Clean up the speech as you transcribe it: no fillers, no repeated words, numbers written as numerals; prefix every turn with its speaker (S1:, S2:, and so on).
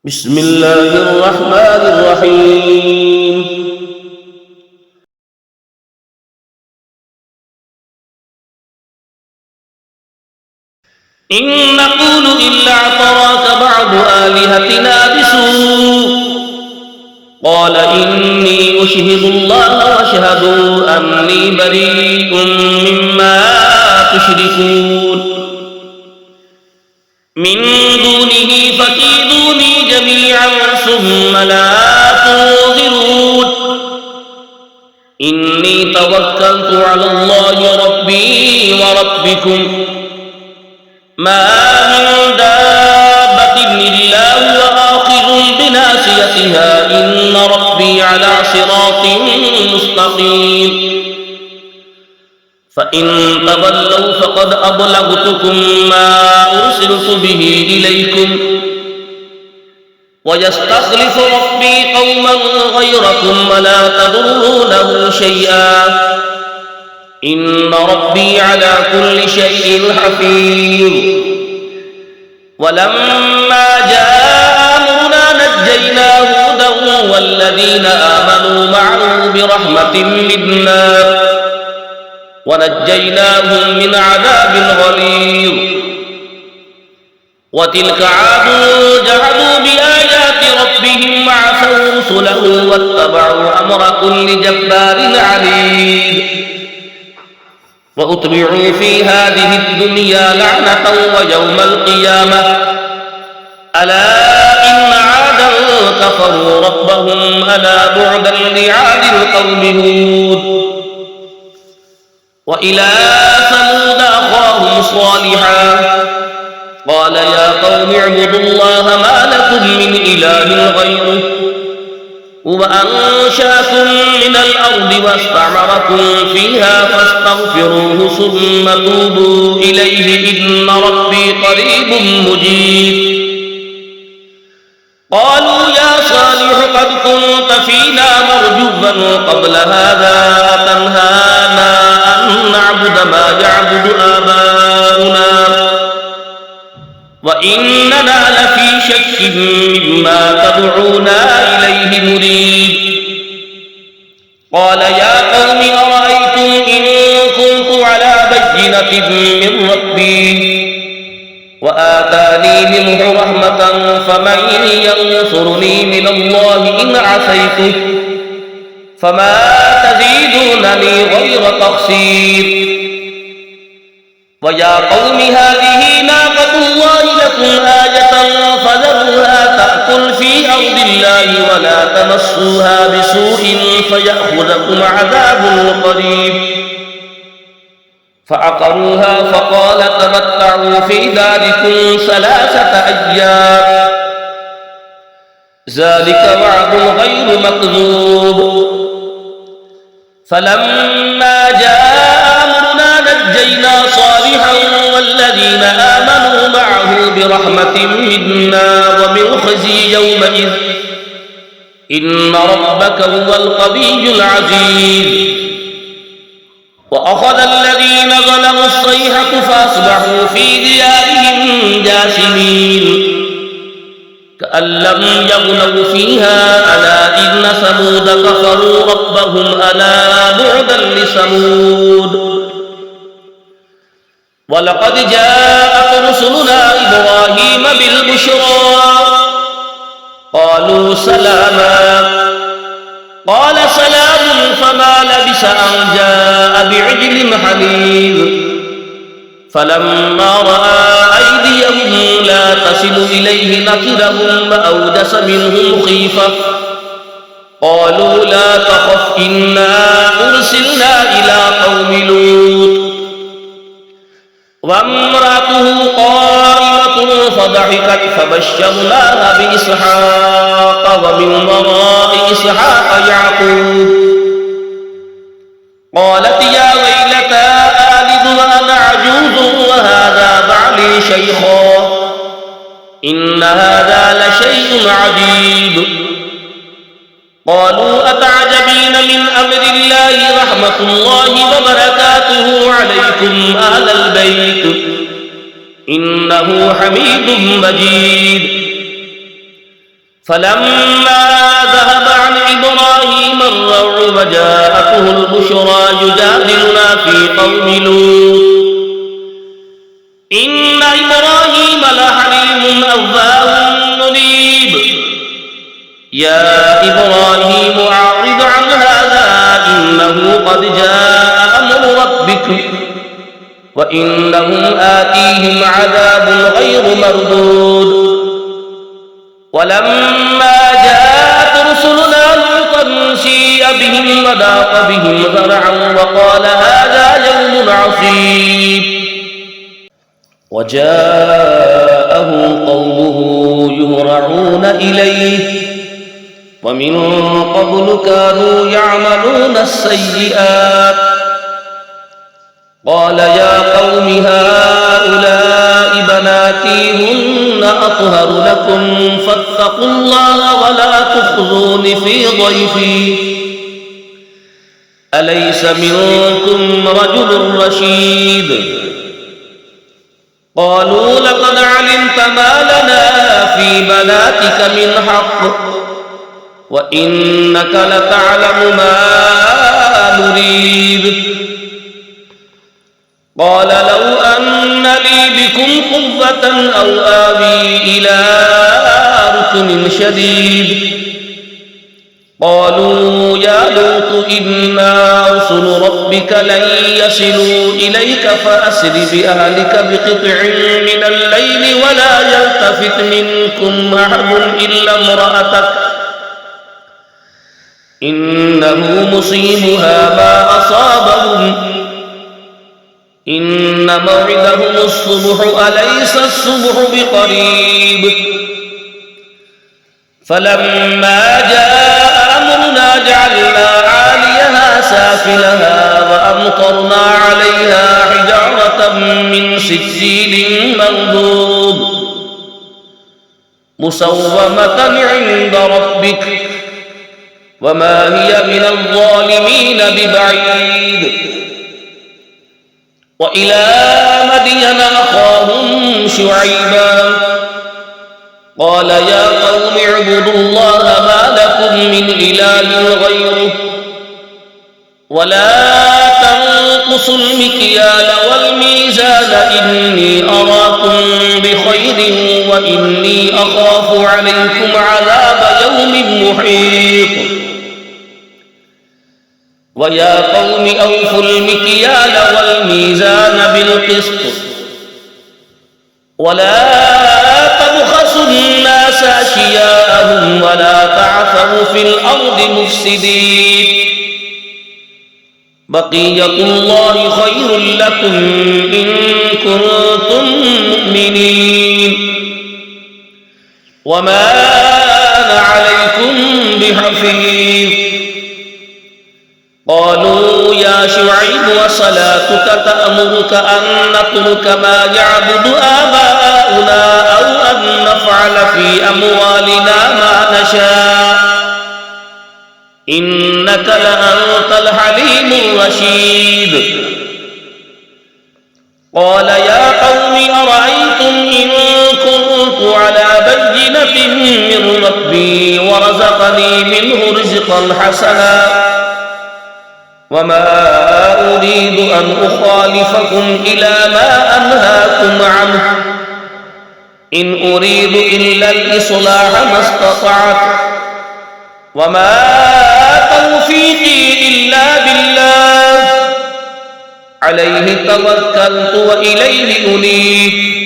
S1: بسم الله الرحمن الرحيم. إن نقول إلا اعتراك بعض آلهتنا بسوء قال إني أشهد الله واشهدوا أني بريء مما تشركون من دونه فكيدوني جميعا ثم لا تنظرون إني توكلت على الله ربي وربكم ما من دابة إلا هو آخذ بناصيتها إن ربي على صراط مستقيم فإن تولوا فقد أبلغتكم ما أرسلت به إليكم ويستخلف ربي قوما غيركم ولا تضرونه شيئا إن ربي على كل شيء حفيظ ولما جاء أمرنا نجينا هودا والذين آمنوا معه برحمة منا ونجيناهم من عذاب غليظ وتلك عاد جحدوا بآيات ربهم وعصوا رسله واتبعوا أمر كل جبار عنيد وأتبعوا في هذه الدنيا لعنة ويوم القيامة ألا إن عادا كفروا ربهم ألا بعدا لعاد القوم هود وإلى ثمود أخاهم صالحا قال يا قوم اعبدوا الله ما لكم من إله غيره هو أنشأكم من الأرض واستعمركم فيها فاستغفروه ثم توبوا إليه إن ربي قريب مجيب قالوا يا صالح قد كنت فينا مرجوا قبل هذا أتنهانا أن نعبد ما يعبد آباؤنا وإننا لفي شك مما تدعونا إليه مريب قال يا قوم أرأيتم إن كنت على بينة من ربي وآتاني منه رحمة فمن ينصرني من الله إن عصيته فما تزيدونني غير تخسير ويا قوم هذه ناقة الله لكم آية فذروها تأكل في أرض الله ولا تمسوها بسوء فيأخذكم عذاب قريب فعقروها فقال تمتعوا في داركم 3 أيام ذلك وعد غير مكذوب فلما جاء أمرنا نجينا صالحا والذين آمنوا معه برحمة منا ومن خزي يومئذ إن ربك هو القوي العزيز وأخذ الذين ظلموا الصيحة فأصبحوا في ديارهم جاثمين كأن لم يغنوا فيها ألا إن ثمود كفروا ربهم ألا بعدا لثمود ولقد جاءت رسلنا إبراهيم بالبشرى قالوا سلاما قال سلام فما لبث أن جاء بعجل حنيذ فلما رأى أيديهم لا تصل إليه نكرهم وأوجس منهم خيفة قالوا لا تخف إنا أرسلنا إلى قوم لوط وامرأته قائمة فضحكت فبشرناها بإسحاق ومن وراء إسحاق يعقوب قالت يا ويلتى آلد وأنا عجوز وهذا بعلي شيخا إن هذا لشيء عجيب قالوا أتعجبين من أمر الله رحمة الله وبركاته عليكم أهل البيت إنه حميد مجيد فلما ذهب عن إبراهيم الروع وجاءته البشرى يجادلنا في قوم لوط إن إبراهيم لحليم أواه منيب يا إبراهيم أعرض عن هذا إنه قد جاء أمر ربك وإنهم آتيهم عذاب غير مردود ولما جاءت رسلنا لوطا سيء بهم وضاق بهم ذرعا وقال هذا يوم عصيب وجاءه قومه يهرعون إليه ومن قبل كانوا يعملون السيئات قال يا قوم هؤلاء بناتي هن أطهر لكم فاتقوا الله ولا تخزون في ضيفي أليس منكم رجل رشيد قالوا لقد علمت ما لنا في بناتك من حق وإنك لتعلم ما نريد قال لو أن لي بكم قوة أو آوي إلى ركن شديد قالوا يا لوط إنا رسل ربك لن يصلوا إليك فأسر بأهلك بقطع من الليل ولا يلتفت منكم أحد إلا امرأتك إنه مصيبها ما أصابهم إن موعدهم الصبح أليس الصبح بقريب فلما جاء أمرنا جعلنا عاليها سافلها وأمطرنا عليها حجارة من سجيل منضود مسومة عند ربك وما هي من الظالمين ببعيد وإلى مدين أخاهم شعيبا قال يا قوم اعبدوا الله ما لكم من إله غيره ولا تنقصوا المكيال والميزان إني أراكم بخير وإني أخاف عليكم عذاب يوم محيط ويا قوم أوفوا المكيال والميزان بالقسط ولا تبخسوا الناس أشياءهم ولا تعثوا في الأرض مفسدين بقية الله خير لكم إن كنتم مؤمنين وما أنا عليكم بحفيظ قالوا يا شعيب وصلاتك تأمرك أن نترك ما يعبد آباؤنا أو أن نفعل في أموالنا ما نشاء إنك لأنت الحليم الرشيد قال يا قوم أرأيتم إن كنت على بينة من ربي ورزقني منه رزقا حسنا وما أريد أن أخالفكم إلى ما أنهاكم عنه إن أريد إلا الإصلاح ما استطعت وما توفيقي إلا بالله عليه توكلت وإليه أنيب